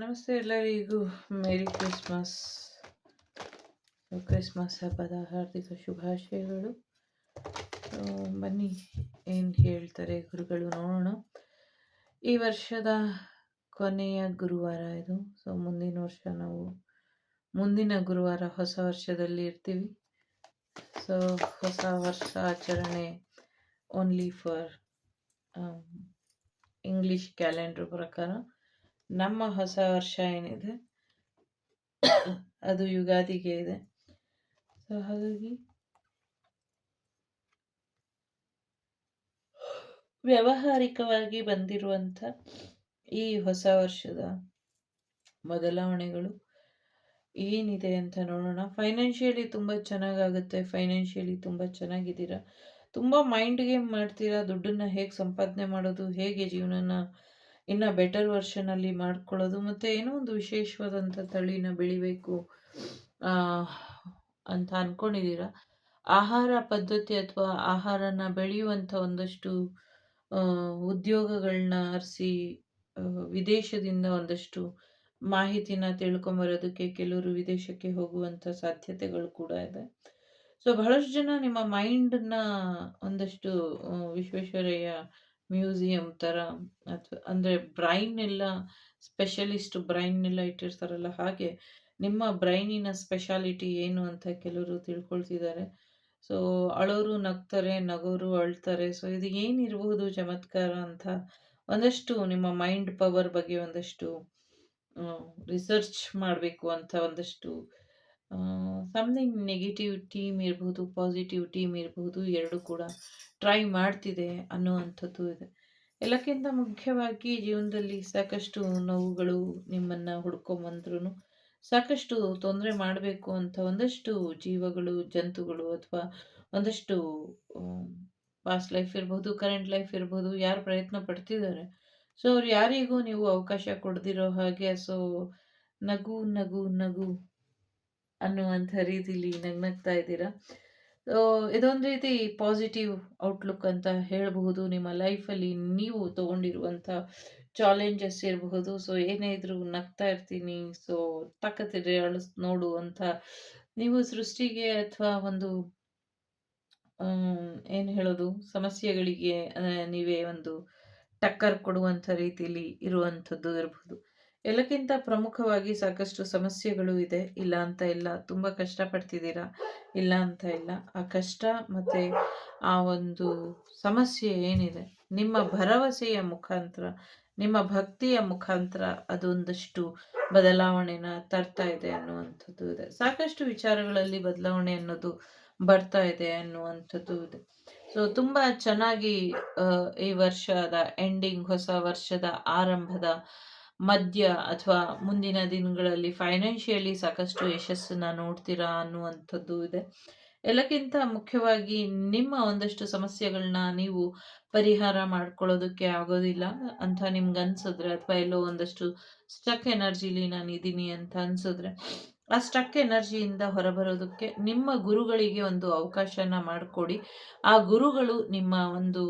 ನಮಸ್ತೆ ಎಲ್ಲರಿಗೂ. Merry Christmas. Christmas ಹಬ್ಬದ ಹಾರ್ದಿಕ ಶುಭಾಶಯಗಳು. ಬನ್ನಿ ಏನು ಹೇಳ್ತಾರೆ ಗುರುಗಳು ನೋಡೋಣ. ಈ ವರ್ಷದ ಕೊನೆಯ ಗುರುವಾರ ಇದು. ಮುಂದಿನ ವರ್ಷ ನಾವು ಮುಂದಿನ ಗುರುವಾರ ಹೊಸ ವರ್ಷದಲ್ಲಿ ಇರ್ತೀವಿ. ಹೊಸ ವರ್ಷ ಆಚರಣೆ ಓನ್ಲಿ ಫಾರ್ ಇಂಗ್ಲಿಷ್ ಕ್ಯಾಲೆಂಡರ್ ಪ್ರಕಾರ. ನಮ್ಮ ಹೊಸ ವರ್ಷ ಏನಿದೆ ಅದು ಯುಗಾದಿಗೆ ಇದೆ. ಹಾಗಾಗಿ ವ್ಯಾವಹಾರಿಕವಾಗಿ ಬಂದಿರುವಂಥ ಈ ಹೊಸ ವರ್ಷದ ಬದಲಾವಣೆಗಳು ಏನಿದೆ ಅಂತ ನೋಡೋಣ. ಫೈನಾನ್ಷಿಯಲಿ ತುಂಬ ಚೆನ್ನಾಗಾಗುತ್ತೆ. ಫೈನಾನ್ಷಿಯಲಿ ತುಂಬ ಚೆನ್ನಾಗಿದ್ದೀರಾ. ತುಂಬ ಮೈಂಡ್ ಗೇಮ್ ಮಾಡ್ತೀರಾ. ದುಡ್ಡನ್ನು ಹೇಗೆ ಸಂಪಾದನೆ ಮಾಡೋದು, ಹೇಗೆ ಜೀವನನ ಇನ್ನು ಬೆಟರ್ ವರ್ಷನಲ್ಲಿ ಮಾಡ್ಕೊಳ್ಳೋದು, ಮತ್ತು ಏನೋ ಒಂದು ವಿಶೇಷವಾದಂಥ ತಳಿನ ಬೆಳಿಬೇಕು ಅಂತ ಅಂದ್ಕೊಂಡಿದ್ದೀರಾ. ಆಹಾರ ಪದ್ಧತಿ ಅಥವಾ ಆಹಾರನ ಬೆಳೆಯುವಂಥ ಒಂದಷ್ಟು ಉದ್ಯೋಗಗಳನ್ನ ಅರಿಸಿ ವಿದೇಶದಿಂದ ಒಂದಷ್ಟು ಮಾಹಿತಿನ ತಿಳ್ಕೊಂಬರೋದಕ್ಕೆ ಕೆಲವರು ವಿದೇಶಕ್ಕೆ ಹೋಗುವಂಥ ಸಾಧ್ಯತೆಗಳು ಕೂಡ ಇದೆ. ಬಹಳಷ್ಟು ಜನ ನಿಮ್ಮ ಮೈಂಡನ್ನ ಒಂದಷ್ಟು ವಿಶ್ವೇಶ್ವರಯ್ಯ ಮ್ಯೂಸಿಯಂ ಥರ ಅಥವಾ ಅಂದರೆ ಬ್ರೈನ್ ಎಲ್ಲ ಸ್ಪೆಷಲಿಸ್ಟ್ ಬ್ರೈನ್ನೆಲ್ಲ ಇಟ್ಟಿರ್ತಾರಲ್ಲ, ಹಾಗೆ ನಿಮ್ಮ ಬ್ರೈನಿನ ಸ್ಪೆಷಾಲಿಟಿ ಏನು ಅಂತ ಕೆಲವರು ತಿಳ್ಕೊಳ್ತಿದ್ದಾರೆ. ಅಳೋರು ನಗ್ತಾರೆ, ನಗೋರು ಅಳ್ತಾರೆ. ಇದು ಏನಿರಬಹುದು ಚಮತ್ಕಾರ ಅಂತ ಒಂದಷ್ಟು ನಿಮ್ಮ ಮೈಂಡ್ ಪವರ್ ಬಗ್ಗೆ ಒಂದಷ್ಟು ರಿಸರ್ಚ್ ಮಾಡಬೇಕು ಅಂತ ಒಂದಷ್ಟು ಸಮಥಿಂಗ್ ನೆಗೆಟಿವ್ ಟೀಮ್ ಇರ್ಬೋದು, ಪಾಸಿಟಿವ್ ಟೀಮ್ ಇರಬಹುದು, ಎರಡು ಕೂಡ ಟ್ರೈ ಮಾಡ್ತಿದೆ ಅನ್ನುವಂಥದ್ದು ಇದೆ. ಎಲ್ಲಕ್ಕಿಂತ ಮುಖ್ಯವಾಗಿ ಜೀವನದಲ್ಲಿ ಸಾಕಷ್ಟು ನೋವುಗಳು ನಿಮ್ಮನ್ನು ಹುಡ್ಕೊಂಬಂದ್ರೂ ಸಾಕಷ್ಟು ತೊಂದರೆ ಮಾಡಬೇಕು ಅಂತ ಒಂದಷ್ಟು ಜೀವಗಳು, ಜಂತುಗಳು ಅಥವಾ ಒಂದಷ್ಟು ಪಾಸ್ಟ್ ಲೈಫ್ ಇರ್ಬೋದು, ಕರೆಂಟ್ ಲೈಫ್ ಇರ್ಬೋದು, ಯಾರು ಪ್ರಯತ್ನ ಪಡ್ತಿದ್ದಾರೆ. ಅವ್ರು ಯಾರಿಗೂ ನೀವು ಅವಕಾಶ ಕೊಡ್ದಿರೋ ಹಾಗೆ ನಗು ನಗು ನಗು ಅನ್ನುವಂಥ ರೀತಿಲಿ ನಗ್ನಗ್ತಾ ಇದ್ದೀರಾ. ಇದೊಂದು ರೀತಿ ಪಾಸಿಟಿವ್ ಔಟ್ಲುಕ್ ಅಂತ ಹೇಳಬಹುದು. ನಿಮ್ಮ ಲೈಫಲ್ಲಿ ನೀವು ತೊಗೊಂಡಿರುವಂಥ ಚಾಲೆಂಜಸ್ ಇರಬಹುದು. ಏನೇ ಇದ್ರೂ ನಗ್ತಾ ಇರ್ತೀನಿ, ತಾಕತ್ತಿದ್ರೆ ನೋಡು ಅಂತ ನೀವು ಸೃಷ್ಟಿಗೆ ಅಥವಾ ಒಂದು ಏನು ಹೇಳೋದು ಸಮಸ್ಯೆಗಳಿಗೆ ನೀವೇ ಒಂದು ಟಕ್ಕರ್ ಕೊಡುವಂಥ ರೀತಿಯಲ್ಲಿ ಇರುವಂಥದ್ದು ಇರಬಹುದು. ಎಲ್ಲಕ್ಕಿಂತ ಪ್ರಮುಖವಾಗಿ ಸಾಕಷ್ಟು ಸಮಸ್ಯೆಗಳು ಇದೆ, ಇಲ್ಲ ಅಂತ ಇಲ್ಲ. ತುಂಬ ಕಷ್ಟಪಡ್ತಿದ್ದೀರಾ, ಇಲ್ಲ ಅಂತ ಇಲ್ಲ. ಆ ಕಷ್ಟ ಮತ್ತು ಆ ಒಂದು ಸಮಸ್ಯೆ ಏನಿದೆ, ನಿಮ್ಮ ಭರವಸೆಯ ಮುಖಾಂತರ, ನಿಮ್ಮ ಭಕ್ತಿಯ ಮುಖಾಂತರ ಅದೊಂದಷ್ಟು ಬದಲಾವಣೆನ ತರ್ತಾ ಇದೆ ಅನ್ನುವಂಥದ್ದು ಇದೆ. ಸಾಕಷ್ಟು ವಿಚಾರಗಳಲ್ಲಿ ಬದಲಾವಣೆ ಅನ್ನೋದು ಬರ್ತಾ ಇದೆ ಅನ್ನುವಂಥದ್ದು ಇದೆ. ತುಂಬ ಚೆನ್ನಾಗಿ ಈ ವರ್ಷದ ಎಂಡಿಂಗ್, ಹೊಸ ವರ್ಷದ ಆರಂಭದ ಮಧ್ಯ ಅಥವಾ ಮುಂದಿನ ದಿನಗಳಲ್ಲಿ ಫೈನಾನ್ಷಿಯಲಿ ಸಾಕಷ್ಟು ಯಶಸ್ಸನ್ನು ನೋಡ್ತೀರಾ ಅನ್ನುವಂಥದ್ದು ಇದೆ. ಎಲ್ಲಕ್ಕಿಂತ ಮುಖ್ಯವಾಗಿ ನಿಮ್ಮ ಒಂದಷ್ಟು ಸಮಸ್ಯೆಗಳನ್ನ ನೀವು ಪರಿಹಾರ ಮಾಡ್ಕೊಳ್ಳೋದಕ್ಕೆ ಆಗೋದಿಲ್ಲ ಅಂತ ನಿಮ್ಗೆ ಅನ್ಸಿದ್ರೆ, ಅಥವಾ ಎಲ್ಲೋ ಒಂದಷ್ಟು ಸ್ಟಕ್ ಎನರ್ಜಿಲಿ ನಾನು ಇದ್ದೀನಿ ಅಂತ ಅನ್ಸಿದ್ರೆ, ಆ ಸ್ಟಕ್ ಎನರ್ಜಿಯಿಂದ ಹೊರಬರೋದಕ್ಕೆ ನಿಮ್ಮ ಗುರುಗಳಿಗೆ ಒಂದು ಅವಕಾಶನ ಮಾಡಿಕೊಡಿ. ಆ ಗುರುಗಳು ನಿಮ್ಮ ಒಂದು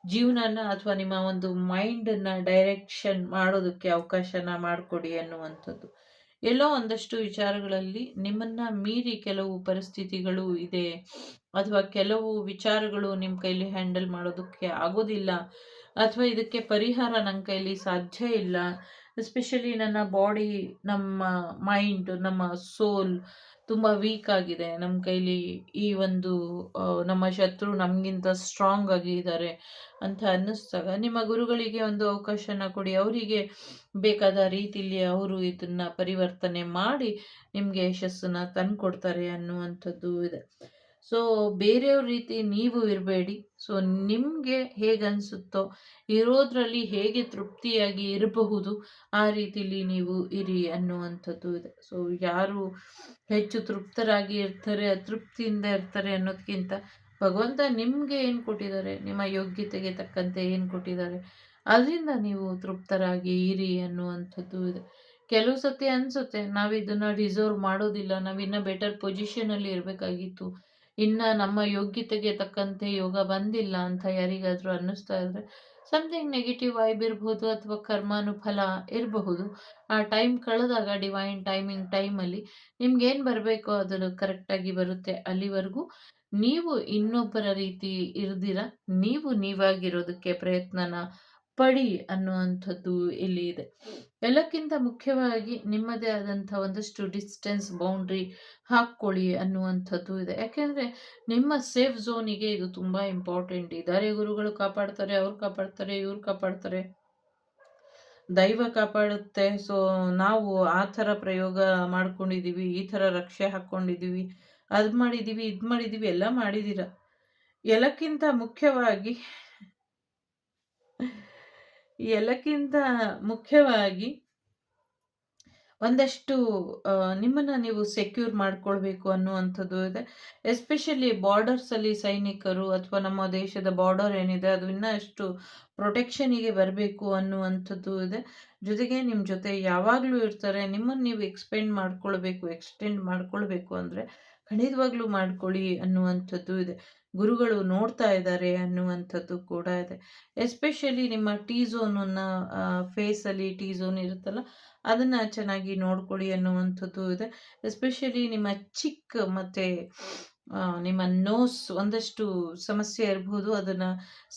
ಜೀವನನ ಅಥವಾ ನಿಮ್ಮ ಒಂದು ಮೈಂಡನ್ನ ಡೈರೆಕ್ಷನ್ ಮಾಡೋದಕ್ಕೆ ಅವಕಾಶನ ಮಾಡಿಕೊಡಿ ಅನ್ನುವಂಥದ್ದು. ಎಲ್ಲೋ ಒಂದಷ್ಟು ವಿಚಾರಗಳಲ್ಲಿ ನಿಮ್ಮನ್ನ ಮೀರಿ ಕೆಲವು ಪರಿಸ್ಥಿತಿಗಳು ಇದೆ, ಅಥವಾ ಕೆಲವು ವಿಚಾರಗಳು ನಿಮ್ಮ ಕೈಲಿ ಹ್ಯಾಂಡಲ್ ಮಾಡೋದಕ್ಕೆ ಆಗೋದಿಲ್ಲ, ಅಥವಾ ಇದಕ್ಕೆ ಪರಿಹಾರ ನನ್ನ ಕೈಲಿ ಸಾಧ್ಯ ಇಲ್ಲ. ಎಸ್ಪೆಷಲಿ ನನ್ನ ಬಾಡಿ, ನಮ್ಮ ಮೈಂಡ್, ನಮ್ಮ ಸೋಲ್ ತುಂಬ ವೀಕ್ ಆಗಿದೆ. ನಮ್ಮ ಕೈಲಿ ಈ ಒಂದು ನಮ್ಮ ಶತ್ರು ನಮಗಿಂತ ಸ್ಟ್ರಾಂಗ್ ಆಗಿದ್ದಾರೆ ಅಂತ ಅನ್ನಿಸ್ದಾಗ ನಿಮ್ಮ ಗುರುಗಳಿಗೆ ಒಂದು ಅವಕಾಶನ ಕೊಡಿ. ಅವರಿಗೆ ಬೇಕಾದ ರೀತಿಯಲ್ಲಿ ಅವರು ಇದನ್ನು ಪರಿವರ್ತನೆ ಮಾಡಿ ನಿಮಗೆ ಯಶಸ್ಸನ್ನು ತಂದುಕೊಡ್ತಾರೆ ಅನ್ನುವಂಥದ್ದು ಇದೆ. ಬೇರೆಯವ್ರ ರೀತಿ ನೀವು ಇರಬೇಡಿ. ನಿಮಗೆ ಹೇಗೆ ಅನಿಸುತ್ತೋ, ಇರೋದ್ರಲ್ಲಿ ಹೇಗೆ ತೃಪ್ತಿಯಾಗಿ ಇರಬಹುದು ಆ ರೀತಿಲಿ ನೀವು ಇರಿ ಅನ್ನುವಂಥದ್ದು ಇದೆ. ಯಾರು ಹೆಚ್ಚು ತೃಪ್ತರಾಗಿ ಇರ್ತಾರೆ, ಅತೃಪ್ತಿಯಿಂದ ಇರ್ತಾರೆ ಅನ್ನೋದಕ್ಕಿಂತ ಭಗವಂತ ನಿಮಗೆ ಏನು ಕೊಟ್ಟಿದ್ದಾರೆ, ನಿಮ್ಮ ಯೋಗ್ಯತೆಗೆ ತಕ್ಕಂತೆ ಏನು ಕೊಟ್ಟಿದ್ದಾರೆ, ಅದರಿಂದ ನೀವು ತೃಪ್ತರಾಗಿ ಇರಿ ಅನ್ನುವಂಥದ್ದು ಇದೆ. ಕೆಲವು ಸತಿ ಅನಿಸುತ್ತೆ ನಾವಿದನ್ನು ಡಿಸರ್ವ್ ಮಾಡೋದಿಲ್ಲ, ನಾವಿನ್ನೂ ಬೆಟರ್ ಪೊಸಿಷನಲ್ಲಿ ಇರಬೇಕಾಗಿತ್ತು, ಇನ್ನು ನಮ್ಮ ಯೋಗ್ಯತೆಗೆ ತಕ್ಕಂತೆ ಯೋಗ ಬಂದಿಲ್ಲ ಅಂತ ಯಾರಿಗಾದರೂ ಅನ್ನಿಸ್ತಾ ಇದ್ರೆ ಸಮಥಿಂಗ್ ನೆಗೆಟಿವ್ ವೈಬ್ ಇರಬಹುದು ಅಥವಾ ಕರ್ಮಾನುಫಲ ಇರಬಹುದು. ಆ ಟೈಮ್ ಕಳೆದಾಗ ಡಿವೈನ್ ಟೈಮಲ್ಲಿ ನಿಮ್ಗೇನು ಬರಬೇಕೋ ಅದು ಕರೆಕ್ಟಾಗಿ ಬರುತ್ತೆ. ಅಲ್ಲಿವರೆಗೂ ನೀವು ಇನ್ನೊಬ್ಬರ ರೀತಿ ಇರ್ದಿರ ನೀವು ನೀವಾಗಿರೋದಕ್ಕೆ ಪ್ರಯತ್ನನ ಪಡಿ ಅನ್ನುವಂಥದ್ದು ಇಲ್ಲಿ ಇದೆ. ಎಲ್ಲಕ್ಕಿಂತ ಮುಖ್ಯವಾಗಿ ನಿಮ್ಮದೇ ಆದಂಥ ಒಂದಷ್ಟು ಡಿಸ್ಟೆನ್ಸ್ ಬೌಂಡ್ರಿ ಹಾಕ್ಕೊಳ್ಳಿ ಅನ್ನುವಂಥದ್ದು ಇದೆ. ಯಾಕೆಂದರೆ ನಿಮ್ಮ ಸೇಫ್ ಝೋನಿಗೆ ಇದು ತುಂಬ ಇಂಪಾರ್ಟೆಂಟ್. ಇದ್ದಾರೆ ಗುರುಗಳು ಕಾಪಾಡ್ತಾರೆ, ಅವ್ರು ಕಾಪಾಡ್ತಾರೆ, ಇವ್ರು ಕಾಪಾಡ್ತಾರೆ, ದೈವ ಕಾಪಾಡುತ್ತೆ. ಸೊ ನಾವು ಆ ಥರ ಪ್ರಯೋಗ ಮಾಡ್ಕೊಂಡಿದ್ದೀವಿ, ಈ ಥರ ರಕ್ಷೆ ಹಾಕ್ಕೊಂಡಿದ್ದೀವಿ, ಅದು ಮಾಡಿದ್ದೀವಿ, ಇದು ಮಾಡಿದ್ದೀವಿ, ಎಲ್ಲ ಮಾಡಿದ್ದೀರ. ಎಲ್ಲಕ್ಕಿಂತ ಮುಖ್ಯವಾಗಿ ಒಂದಷ್ಟು ನಿಮ್ಮನ್ನು ನೀವು ಸೆಕ್ಯೂರ್ ಮಾಡ್ಕೊಳ್ಬೇಕು ಅನ್ನುವಂಥದ್ದು ಇದೆ. ಎಸ್ಪೆಷಲಿ ಬಾರ್ಡರ್ಸಲ್ಲಿ ಸೈನಿಕರು ಅಥವಾ ನಮ್ಮ ದೇಶದ ಬಾರ್ಡರ್ ಏನಿದೆ ಅದು ಇನ್ನಷ್ಟು ಪ್ರೊಟೆಕ್ಷನಿಗೆ ಬರಬೇಕು ಅನ್ನುವಂಥದ್ದು ಇದೆ. ಜೊತೆಗೆ ನಿಮ್ಮ ಜೊತೆ ಯಾವಾಗಲೂ ಇರ್ತಾರೆ. ನಿಮ್ಮನ್ನು ನೀವು ಎಕ್ಸ್ಟೆಂಡ್ ಮಾಡ್ಕೊಳ್ಬೇಕು ಅಂದರೆ ಖಂಡಿತವಾಗ್ಲೂ ಮಾಡ್ಕೊಳ್ಳಿ ಅನ್ನುವಂಥದ್ದು ಇದೆ. ಗುರುಗಳು ನೋಡ್ತಾ ಇದ್ದಾರೆ ಅನ್ನುವಂಥದ್ದು ಕೂಡ ಇದೆ. ಎಸ್ಪೆಷಲಿ ನಿಮ್ಮ ಟೀ ಝೋನನ್ನು ಫೇಸಲ್ಲಿ ಟೀ ಝೋನ್ ಇರುತ್ತಲ್ಲ ಅದನ್ನು ಚೆನ್ನಾಗಿ ನೋಡ್ಕೊಳ್ಳಿ ಅನ್ನುವಂಥದ್ದು ಇದೆ. ಎಸ್ಪೆಷಲಿ ನಿಮ್ಮ ಚಿಕ್ ಮತ್ತು ನಿಮ್ಮ ನೋಸ್ ಒಂದಷ್ಟು ಸಮಸ್ಯೆ ಇರ್ಬೋದು, ಅದನ್ನು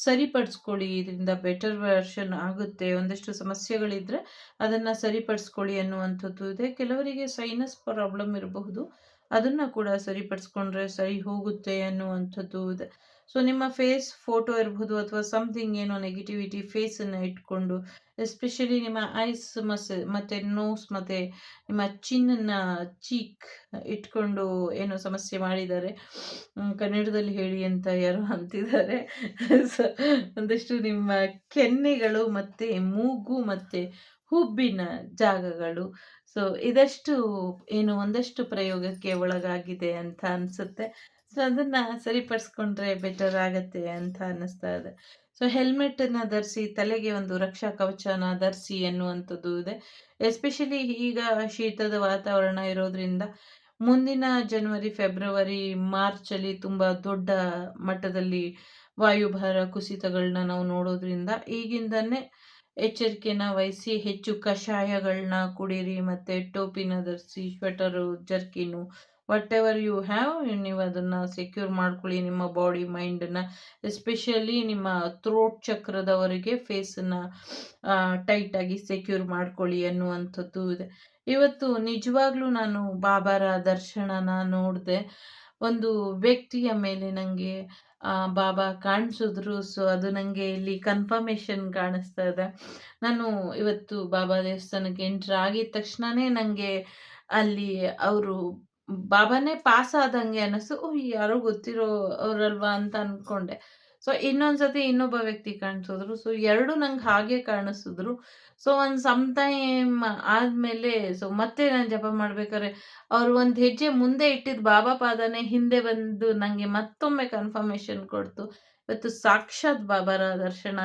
ಸರಿಪಡಿಸ್ಕೊಳ್ಳಿ. ಇದರಿಂದ ಬೆಟರ್ ವರ್ಷನ್ ಆಗುತ್ತೆ. ಒಂದಷ್ಟು ಸಮಸ್ಯೆಗಳಿದ್ದರೆ ಅದನ್ನು ಸರಿಪಡಿಸ್ಕೊಳ್ಳಿ ಅನ್ನುವಂಥದ್ದು ಇದೆ. ಕೆಲವರಿಗೆ ಸೈನಸ್ ಪ್ರಾಬ್ಲಮ್ ಇರಬಹುದು, ಅದನ್ನು ಕೂಡ ಸರಿಪಡಿಸ್ಕೊಂಡ್ರೆ ಸರಿ ಹೋಗುತ್ತೆ ಅನ್ನುವಂಥದ್ದು ಇದೆ. ಸೊ ನಿಮ್ಮ ಫೇಸ್ ಫೋಟೋ ಇರ್ಬೋದು ಅಥವಾ ಸಮಥಿಂಗ್ ಏನೋ ನೆಗೆಟಿವಿಟಿ ಫೇಸನ್ನು ಇಟ್ಕೊಂಡು ಎಸ್ಪೆಷಲಿ ನಿಮ್ಮ ಐಸ್ ಮತ್ತು ನೋಸ್ ಮತ್ತು ನಿಮ್ಮ ಚಿನ್ನನ್ನು ಚೀಕ್ ಇಟ್ಕೊಂಡು ಏನೋ ಸಮಸ್ಯೆ ಮಾಡಿದ್ದಾರೆ. ಕನ್ನಡದಲ್ಲಿ ಹೇಳಿ ಅಂತ ಯಾರೋ ಅಂತಿದ್ದಾರೆ. ಸೊ ಒಂದಷ್ಟು ನಿಮ್ಮ ಕೆನ್ನೆಗಳು ಮತ್ತು ಮೂಗು ಮತ್ತು ಹುಬ್ಬಿನ ಜಾಗಗಳು, ಸೊ ಇದಷ್ಟು ಏನು ಒಂದಷ್ಟು ಪ್ರಯೋಗಕ್ಕೆ ಒಳಗಾಗಿದೆ ಅಂತ ಅನಿಸುತ್ತೆ. ಸೊ ಅದನ್ನು ಸರಿಪಡಿಸ್ಕೊಂಡ್ರೆ ಬೆಟರ್ ಆಗತ್ತೆ ಅಂತ ಅನ್ನಿಸ್ತಾ ಇದೆ. ಸೊ ಹೆಲ್ಮೆಟನ್ನು ಧರಿಸಿ, ತಲೆಗೆ ಒಂದು ರಕ್ಷಾ ಕವಚನ ಧರಿಸಿ ಅನ್ನುವಂಥದ್ದು ಇದೆ. ಎಸ್ಪೆಷಲಿ ಈಗ ಶೀತದ ವಾತಾವರಣ ಇರೋದ್ರಿಂದ ಮುಂದಿನ ಜನವರಿ, ಫೆಬ್ರವರಿ, ಮಾರ್ಚಲ್ಲಿ ತುಂಬ ದೊಡ್ಡ ಮಟ್ಟದಲ್ಲಿ ವಾಯುಭಾರ ಕುಸಿತಗಳನ್ನ ನಾವು ನೋಡೋದ್ರಿಂದ ಈಗಿಂದನೇ ಎಚ್ಚರಿಕೆನ ವಹಿಸಿ ಹೆಚ್ಚು ಕಷಾಯಗಳನ್ನ ಕುಡೀರಿ ಮತ್ತು ಟೋಪಿನ ಧರಿಸಿ, sweater, jerkin, whatever you have ನೀವು ಅದನ್ನು ಸೆಕ್ಯೂರ್ ಮಾಡ್ಕೊಳ್ಳಿ ನಿಮ್ಮ ಬಾಡಿ ಮೈಂಡನ್ನು. ಎಸ್ಪೆಷಲಿ ನಿಮ್ಮ ಥ್ರೋಟ್ ಚಕ್ರದವರೆಗೆ ಫೇಸನ್ನು ಟೈಟಾಗಿ ಸೆಕ್ಯೂರ್ ಮಾಡ್ಕೊಳ್ಳಿ ಅನ್ನುವಂಥದ್ದು ಇದೆ. ಇವತ್ತು ನಿಜವಾಗ್ಲೂ ನಾನು ಬಾಬಾರ ದರ್ಶನನ ನೋಡಿದೆ. ಒಂದು ವ್ಯಕ್ತಿಯ ಮೇಲೆ ನನಗೆ ಬಾಬಾ ಕಾಣಿಸಿದ್ರು. ಸೊ ಅದು ನನಗೆ ಇಲ್ಲಿ ಕನ್ಫರ್ಮೇಷನ್ ಕಾಣಿಸ್ತಾ ಇದೆ. ನಾನು ಇವತ್ತು ಬಾಬಾ ದೇವಸ್ಥಾನಕ್ಕೆ ಎಂಟ್ರ್ ಆಗಿದ ತಕ್ಷಣವೇ ನನಗೆ ಅಲ್ಲಿ ಅವರು ಬಾಬಾನೇ ಪಾಸ್ ಆದಂಗೆ ಅನ್ನಿಸ್ತು. ಓಹ್! ಯಾರೋ ಗೊತ್ತಿರೋ ಅವರಲ್ವಾ ಅಂತ ಅಂದ್ಕೊಂಡೆ. ಸೊ ಇನ್ನೊಂದ್ಸತಿ ಇನ್ನೊಬ್ಬ ವ್ಯಕ್ತಿ ಕಾಣಿಸಿದ್ರು. ಸೊ 2 ನಂಗೆ ಹಾಗೆ ಕಾಣಿಸಿದ್ರು. ಸೊ ಒಂದು ಸಮ್ ಟೈಮ್ ಆದಮೇಲೆ ಸೊ ಮತ್ತೆ ನಾನು ಜಪ ಮಾಡ್ಬೇಕಾದ್ರೆ ಅವರು ಒಂದು ಹೆಜ್ಜೆ ಮುಂದೆ ಇಟ್ಟಿದ್ದು ಬಾಬಾ ಪಾದನೇ ಹಿಂದೆ ಬಂದು ನನಗೆ ಮತ್ತೊಮ್ಮೆ ಕನ್ಫರ್ಮೇಷನ್ ಕೊಡ್ತು. ಇವತ್ತು ಸಾಕ್ಷಾತ್ ಬಾಬಾರ ದರ್ಶನ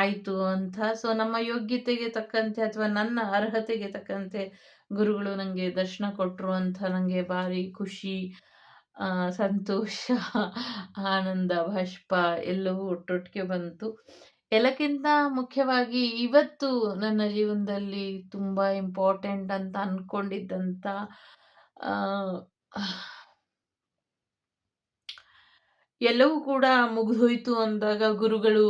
ಆಯಿತು ಅಂತ. ಸೊ ನಮ್ಮ ಯೋಗ್ಯತೆಗೆ ತಕ್ಕಂತೆ ಅಥವಾ ನನ್ನ ಅರ್ಹತೆಗೆ ತಕ್ಕಂತೆ ಗುರುಗಳು ನನಗೆ ದರ್ಶನ ಕೊಟ್ಟರು ಅಂತ ನನಗೆ ಭಾರಿ ಖುಷಿ, ಸಂತೋಷ, ಆನಂದ ಬಾಷ್ಪ ಎಲ್ಲವೂ ಒಟ್ಟೊಟ್ಟಿಗೆ ಬಂತು. ಎಲ್ಲಕ್ಕಿಂತ ಮುಖ್ಯವಾಗಿ ಇವತ್ತು ನನ್ನ ಜೀವನದಲ್ಲಿ ತುಂಬ ಇಂಪಾರ್ಟೆಂಟ್ ಅಂತ ಅಂದ್ಕೊಂಡಿದ್ದಂಥ ಎಲ್ಲವೂ ಕೂಡ ಮುಗಿದೋಯ್ತು ಅಂದಾಗ ಗುರುಗಳು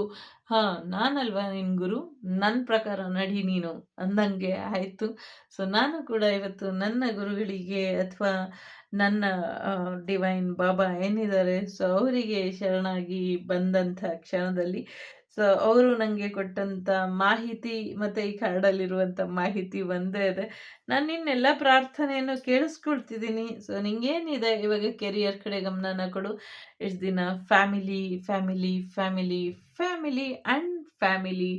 ನಾನಲ್ವಾ ನಿನ್ನ ಗುರು, ನನ್ನ ಪ್ರಕಾರ ನಡಿ ನೀನು ಅಂದಂಗೆ ಆಯಿತು. ಸೊ ನಾನು ಕೂಡ ಇವತ್ತು ನನ್ನ ಗುರುಗಳಿಗೆ ಅಥವಾ ನನ್ನ ಡಿವೈನ್ ಬಾಬಾ ಏನಿದ್ದಾರೆ ಸೊ ಅವರಿಗೆ ಶರಣಾಗಿ ಬಂದಂಥ ಕ್ಷಣದಲ್ಲಿ ಸೊ ಅವರು ನನಗೆ ಕೊಟ್ಟಂಥ ಮಾಹಿತಿ ಮತ್ತು ಈ ಕಾರ್ಡಲ್ಲಿರುವಂಥ ಮಾಹಿತಿ ಒಂದೇ ಇದೆ. ನಾನು ನಿನ್ನೆಲ್ಲ ಪ್ರಾರ್ಥನೆಯನ್ನು ಕೇಳಿಸ್ಕೊಳ್ತಿದ್ದೀನಿ. ಸೊ ನಿಂಗೇನಿದೆ ಇವಾಗ ಕೆರಿಯರ್ ಕಡೆ ಗಮನನ ಕೊಡು. ಇಷ್ಟು ದಿನ family family family family and family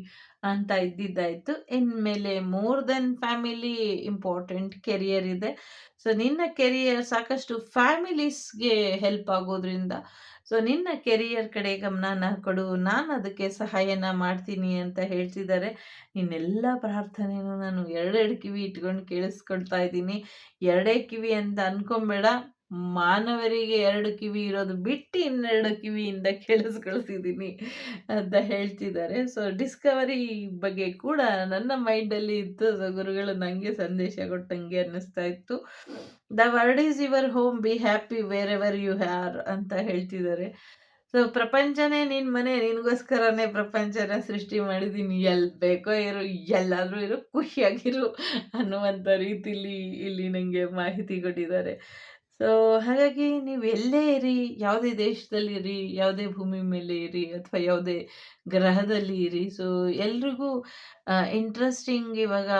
ಅಂತ ಇದ್ದಿದ್ದಾಯಿತು. ಇನ್ಮೇಲೆ more than family important career ಇದೆ. ಸೊ ನಿನ್ನ ಕೆರಿಯರ್ ಸಾಕಷ್ಟು ಫ್ಯಾಮಿಲೀಸ್ಗೆ ಹೆಲ್ಪ್ ಆಗೋದ್ರಿಂದ ಸೊ ನಿನ್ನ ಕೆರಿಯರ್ ಕಡೆ ಗಮನನ ಕೊಡು, ನಾನು ಅದಕ್ಕೆ ಸಹಾಯನ ಮಾಡ್ತೀನಿ ಅಂತ ಹೇಳ್ತಿದ್ದಾರೆ. ನಿನ್ನೆಲ್ಲ ಪ್ರಾರ್ಥನೆನೂ ನಾನು ಎರಡೆರಡು ಕಿವಿ ಇಟ್ಕೊಂಡು ಕೇಳಿಸ್ಕೊಳ್ತಾ ಇದ್ದೀನಿ. ಎರಡೇ ಕಿವಿ ಅಂತ ಅಂದ್ಕೊಂಬೇಡ, ಮಾನವರಿಗೆ 2 ಕಿವಿ ಇರೋದು ಬಿಟ್ಟು ಇನ್ನೆರಡು ಕಿವಿಯಿಂದ ಕೇಳಿಸ್ಕೊಳ್ತಿದ್ದೀನಿ ಅಂತ ಹೇಳ್ತಿದ್ದಾರೆ. ಸೊ ಡಿಸ್ಕವರಿ ಬಗ್ಗೆ ಕೂಡ ನನ್ನ ಮೈಂಡಲ್ಲಿ ಇತ್ತು. ಸೊ ಗುರುಗಳು ನಂಗೆ ಸಂದೇಶ ಕೊಟ್ಟಂಗೆ ಅನ್ನಿಸ್ತಾ ಇತ್ತು. The world is your home, be happy wherever you are ಅಂತ ಹೇಳ್ತಿದ್ದಾರೆ. ಸೊ ಪ್ರಪಂಚನೇ ನಿನ್ ಮನೆ, ನಿನಗೋಸ್ಕರನೇ ಪ್ರಪಂಚನ ಸೃಷ್ಟಿ ಮಾಡಿದ್ದೀನಿ. ಎಲ್ಲಿ ಬೇಕೋ ಇರು, ಎಲ್ಲಾದ್ರೂ ಇರು, ಖುಷಿಯಾಗಿರು ಅನ್ನುವಂಥ ರೀತಿಲಿ ಇಲ್ಲಿ ನಂಗೆ ಮಾಹಿತಿ ಕೊಟ್ಟಿದ್ದಾರೆ. ಸೊ ಹಾಗಾಗಿ ನೀವು ಎಲ್ಲೇ ಇರಿ, ಯಾವುದೇ ದೇಶದಲ್ಲಿರಿ, ಯಾವುದೇ ಭೂಮಿ ಮೇಲೆ ಇರಿ ಅಥವಾ ಯಾವುದೇ ಗ್ರಹದಲ್ಲಿ ಇರಿ, ಸೊ ಎಲ್ರಿಗೂ ಇಂಟ್ರೆಸ್ಟಿಂಗ್ ಇವಾಗ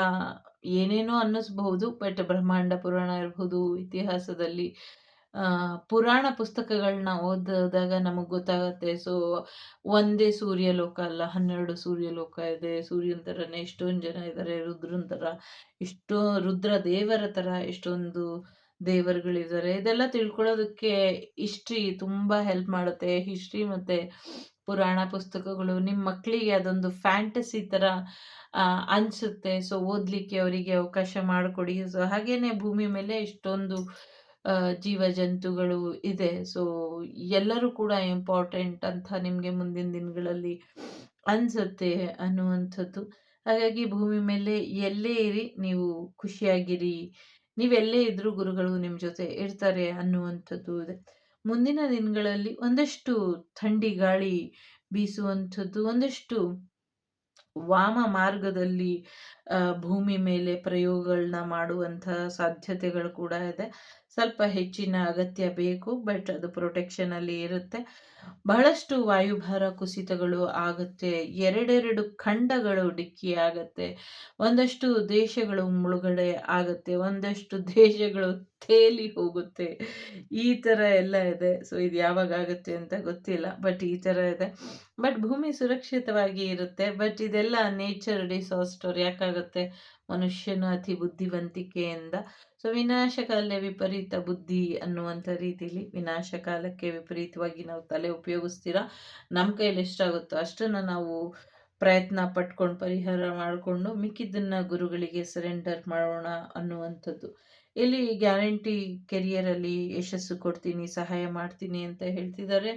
ಏನೇನೋ ಅನ್ನಿಸ್ಬಹುದು. ಬಟ್ ಬ್ರಹ್ಮಾಂಡ ಪುರಾಣ ಇರ್ಬೋದು, ಇತಿಹಾಸದಲ್ಲಿ ಪುರಾಣ ಪುಸ್ತಕಗಳನ್ನ ಓದಿದಾಗ ನಮಗೆ ಗೊತ್ತಾಗತ್ತೆ. ಸೊ ಒಂದೇ ಸೂರ್ಯಲೋಕ ಅಲ್ಲ, 12 ಸೂರ್ಯಲೋಕ ಇದೆ. ಸೂರ್ಯನ ಥರನೇ ಎಷ್ಟೊಂದು ಜನ ಇದ್ದಾರೆ. ರುದ್ರನ ಥರ ಎಷ್ಟೋ ರುದ್ರ ದೇವರ ಥರ ಎಷ್ಟೊಂದು ದೇವರುಗಳಿದ್ದಾರೆ. ಇದೆಲ್ಲ ತಿಳ್ಕೊಳ್ಳೋದಕ್ಕೆ ಹಿಸ್ಟ್ರಿ ತುಂಬ ಹೆಲ್ಪ್ ಮಾಡುತ್ತೆ. ಹಿಸ್ಟ್ರಿ ಮತ್ತು ಪುರಾಣ ಪುಸ್ತಕಗಳು ನಿಮ್ಮ ಮಕ್ಕಳಿಗೆ ಅದೊಂದು ಫ್ಯಾಂಟಸಿ ಥರ ಅನಿಸುತ್ತೆ. ಸೊ ಓದಲಿಕ್ಕೆ ಅವರಿಗೆ ಅವಕಾಶ ಮಾಡಿಕೊಡಿ. ಸೊ ಹಾಗೇನೆ ಭೂಮಿ ಮೇಲೆ ಇಷ್ಟೊಂದು ಜೀವ ಜಂತುಗಳು ಇದೆ. ಸೊ ಎಲ್ಲರೂ ಕೂಡ ಇಂಪಾರ್ಟೆಂಟ್ ಅಂತ ನಿಮಗೆ ಮುಂದಿನ ದಿನಗಳಲ್ಲಿ ಅನಿಸುತ್ತೆ ಅನ್ನುವಂಥದ್ದು. ಹಾಗಾಗಿ ಭೂಮಿ ಮೇಲೆ ಎಲ್ಲೇ ಇರಿ, ನೀವು ಖುಷಿಯಾಗಿರಿ. ನೀವೆಲ್ಲೇ ಇದ್ರೂ ಗುರುಗಳು ನಿಮ್ಮ ಜೊತೆ ಇರ್ತಾರೆ ಅನ್ನುವಂಥದ್ದು ಇದೆ. ಮುಂದಿನ ದಿನಗಳಲ್ಲಿ ಒಂದಷ್ಟು ಥಂಡಿ ಗಾಳಿ ಬೀಸುವಂಥದ್ದು, ಒಂದಷ್ಟು ವಾಮ ಮಾರ್ಗದಲ್ಲಿ ಭೂಮಿ ಮೇಲೆ ಪ್ರಯೋಗಗಳನ್ನ ಮಾಡುವಂತಹ ಸಾಧ್ಯತೆಗಳು ಕೂಡ ಇದೆ. ಸ್ವಲ್ಪ ಹೆಚ್ಚಿನ ಅಗತ್ಯ ಬೇಕು, ಬಟ್ ಅದು ಪ್ರೊಟೆಕ್ಷನಲ್ಲಿ ಇರುತ್ತೆ. ಬಹಳಷ್ಟು ವಾಯುಭಾರ ಕುಸಿತಗಳು ಆಗುತ್ತೆ. ಎರಡೆರಡು ಖಂಡಗಳು ಡಿಕ್ಕಿ ಆಗತ್ತೆ. ಒಂದಷ್ಟು ದೇಶಗಳು ಮುಳುಗಡೆ ಆಗತ್ತೆ. ಒಂದಷ್ಟು ದೇಶಗಳು ತೇಲಿ ಹೋಗುತ್ತೆ. ಈ ಥರ ಎಲ್ಲ ಇದೆ. ಸೊ ಇದು ಯಾವಾಗ ಆಗುತ್ತೆ ಅಂತ ಗೊತ್ತಿಲ್ಲ, ಬಟ್ ಈ ಥರ ಇದೆ. ಬಟ್ ಭೂಮಿ ಸುರಕ್ಷಿತವಾಗಿ ಇರುತ್ತೆ. ಬಟ್ ಇದೆಲ್ಲ ನೇಚರ್ ಡಿಸಾಸ್ಟರ್ ಯಾಕಾಗುತ್ತೆ? ಮನುಷ್ಯನ ಅತಿ ಬುದ್ಧಿವಂತಿಕೆಯಿಂದ. ಸೊ ವಿನಾಶಕಾಲೇ ವಿಪರೀತ ಬುದ್ಧಿ ಅನ್ನುವಂಥ ರೀತಿಲಿ ವಿನಾಶಕಾಲಕ್ಕೆ ವಿಪರೀತವಾಗಿ ನಾವು ತಲೆ ಉಪಯೋಗಿಸ್ತೀರಾ, ನಮ್ಮ ಕೈಲಿ ಎಷ್ಟಾಗುತ್ತೋ ಅಷ್ಟನ್ನು ನಾವು ಪ್ರಯತ್ನ ಪಟ್ಕೊಂಡು ಪರಿಹಾರ ಮಾಡಿಕೊಂಡು ಮಿಕ್ಕಿದ್ದನ್ನು ಗುರುಗಳಿಗೆ ಸರೆಂಡರ್ ಮಾಡೋಣ ಅನ್ನುವಂಥದ್ದು. ಇಲ್ಲಿ ಗ್ಯಾರಂಟಿ ಕೆರಿಯರಲ್ಲಿ ಯಶಸ್ಸು ಕೊಡ್ತೀನಿ, ಸಹಾಯ ಮಾಡ್ತೀನಿ ಅಂತ ಹೇಳ್ತಿದ್ದಾರೆ.